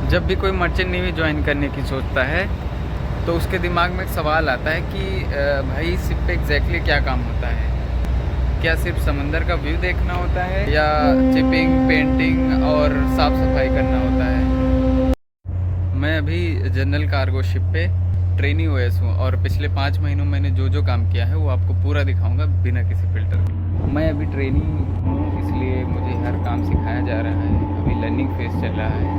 जब भी कोई मर्चेंट नेवी ज्वाइन करने की सोचता है तो उसके दिमाग में एक सवाल आता है कि भाई शिप पे एग्जैक्टली क्या काम होता है। क्या सिर्फ समंदर का व्यू देखना होता है या चिपिंग, पेंटिंग और साफ़ सफाई करना होता है। मैं अभी जनरल कार्गो शिप पे ट्रेनी ओएस हूँ और पिछले 5 महीनों मैंने जो काम किया है वो आपको पूरा दिखाऊंगा बिना किसी फिल्टर के। मैं अभी ट्रेनी हूँ इसलिए मुझे हर काम सिखाया जा रहा है। अभी लर्निंग फेज चल रहा है।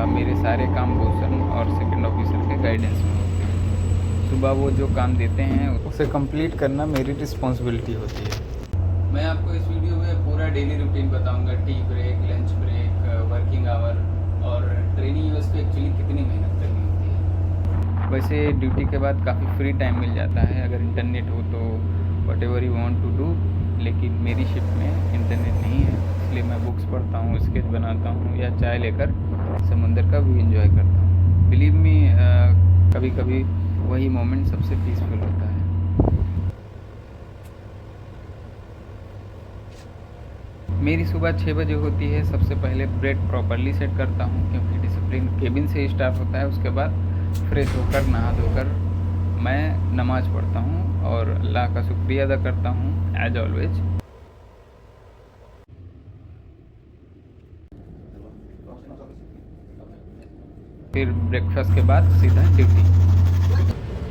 मेरे सारे काम बोसन और सेकंड ऑफिसर के गाइडेंस में होते हैं। सुबह वो जो काम देते हैं उसे कंप्लीट करना मेरी रिस्पॉन्सिबिलिटी होती है। मैं आपको इस वीडियो में पूरा डेली रूटीन बताऊंगा, tea break, lunch break, working hour और ट्रेनिंग यूएस पे एक्चुअली कितनी मेहनत करनी होती है। वैसे ड्यूटी के बाद काफ़ी फ्री टाइम मिल जाता है अगर इंटरनेट हो तो whatever you want to do, लेकिन मेरी शिफ्ट में इंटरनेट नहीं है इसलिए मैं बुक्स पढ़ता हूँ, स्केच बनाता हूँ या चाय लेकर समुंदर का व्यू एंजॉय करता हूँ। बिलीव मी, कभी कभी वही मोमेंट सबसे पीसफुल होता है। मेरी सुबह 6 बजे होती है। सबसे पहले ब्रेड प्रॉपरली सेट करता हूँ क्योंकि डिसिप्लिन केबिन से स्टार्ट होता है। उसके बाद फ्रेश होकर नहा धोकर मैं नमाज़ पढ़ता हूँ और अल्लाह का शुक्रिया अदा करता हूँ एज ऑलवेज। फिर ब्रेकफास्ट के बाद सीधा ड्यूटी।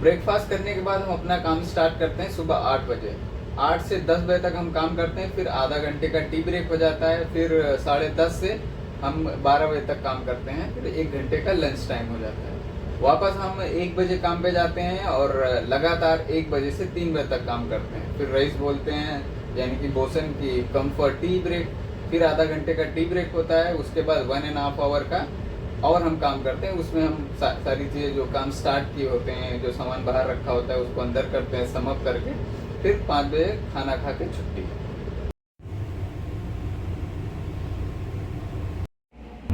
ब्रेकफास्ट करने के बाद हम अपना काम स्टार्ट करते हैं सुबह 8 बजे। 8 से 10 बजे तक हम काम करते हैं, फिर आधा घंटे का टी ब्रेक हो जाता है, फिर 10:30 से हम 12 बजे तक काम करते हैं, फिर 1 घंटे का लंच टाइम हो जाता है। वापस हम 1 बजे काम पे जाते हैं और लगातार 1 बजे से 3 बजे तक काम करते हैं। फिर रईस बोलते हैं यानी कि बोसन की कम्फर्ट टी ब्रेक, फिर आधा घंटे का टी ब्रेक होता है। उसके बाद 1.5 आवर का और हम काम करते हैं। उसमें हम सारी चीज़ें जो काम स्टार्ट किए होते हैं, जो सामान बाहर रखा होता है उसको अंदर करते हैं समअप करके, फिर 5 बजे खाना खा के छुट्टी।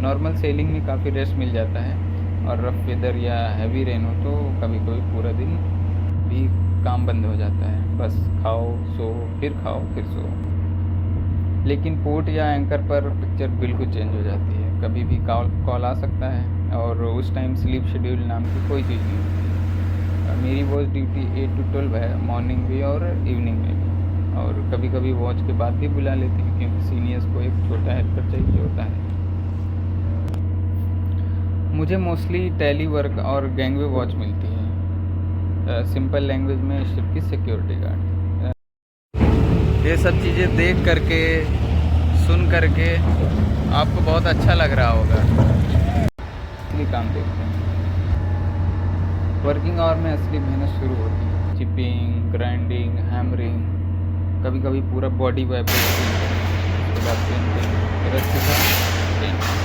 नॉर्मल सेलिंग में काफ़ी रेस्ट मिल जाता है और रफ वेदर या हैवी रेन हो तो कभी कभी पूरा दिन भी काम बंद हो जाता है। बस खाओ सो, फिर खाओ फिर सो। लेकिन पोर्ट या एंकर पर पिक्चर बिल्कुल चेंज हो जाती है। कभी भी कॉल आ सकता है और उस टाइम स्लीप शेड्यूल नाम की कोई चीज़ नहीं होती। मेरी वॉच ड्यूटी 8 to 12 है, मॉर्निंग भी और इवनिंग में भी। और कभी कभी वॉच के बाद भी बुला लेती हूँ क्योंकि सीनियर्स को एक छोटा हेल्पर चाहिए होता है। मुझे मोस्टली टैली वर्क और गैंगवे वॉच मिलती है, सिंपल लैंग्वेज में शिप की सिक्योरिटी गार्ड। ये सब चीज़ें देख करके, सुन करके आपको बहुत अच्छा लग रहा होगा, असली काम देखते हैं। वर्किंग आवर में असली मेहनत शुरू होती है। चिपिंग, ग्राइंडिंग, हैमरिंग, कभी कभी पूरा बॉडी वाइब्रेट, उसके बाद पेंटिंग, फिर अच्छे से पेंटिंग।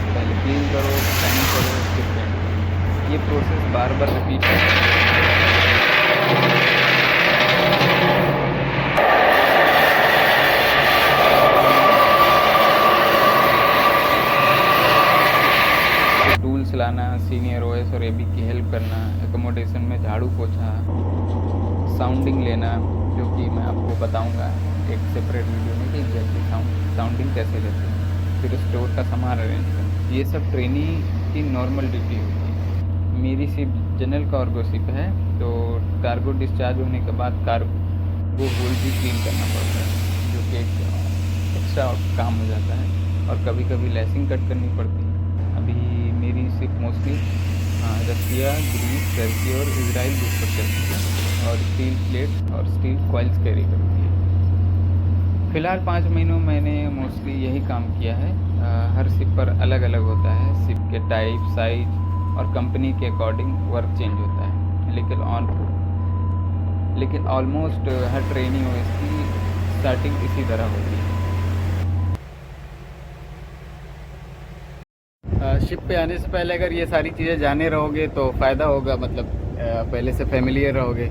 पहले क्लीन करो, साइन करो, फिर पेंट। ये प्रोसेस बार बार रिपीट करो। टूल्स लाना, सीनियर ओएस और एबी की हेल्प करना, एकोमोडेशन में झाड़ू पोछा, साउंडिंग लेना, जो कि मैं आपको बताऊंगा एक सेपरेट वीडियो में कि एग्जैक्टली साउंडिंग कैसे लेते हैं। फिर स्टोर का सामान अरेंज करना, ये सब ट्रेनिंग की नॉर्मल ड्यूटी होती है। मेरी शिप जनरल कार्गो शिप है तो कार्गो डिस्चार्ज होने के बाद कार्गो होल्ड भी क्लीन करना पड़ता है, जो कि एक एक्स्ट्रा काम हो जाता है। और कभी कभी लेसिंग कट करनी पड़ती है। अभी मेरी शिप मोस्टली रसिया, ग्रीस, टर्की और इजराइल रूट पर चलती है और स्टील प्लेट्स और स्टील कॉइल्स कैरी करती है। फ़िलहाल 5 महीनों मैंने मोस्टली यही काम किया है। हर शिप पर अलग अलग होता है। शिप के टाइप, साइज और कंपनी के अकॉर्डिंग वर्क चेंज होता है, लेकिन ऑलमोस्ट हर ट्रेनिंग हो इसकी स्टार्टिंग इसी तरह होती है। शिप पे आने से पहले अगर ये सारी चीज़ें जाने रहोगे तो फ़ायदा होगा, मतलब पहले से फेमिलियर रहोगे।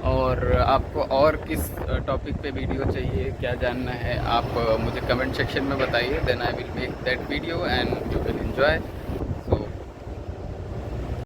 और आपको और किस टॉपिक पे वीडियो चाहिए, क्या जानना है, आप मुझे कमेंट सेक्शन में बताइए। Then I will make that video and you will enjoy.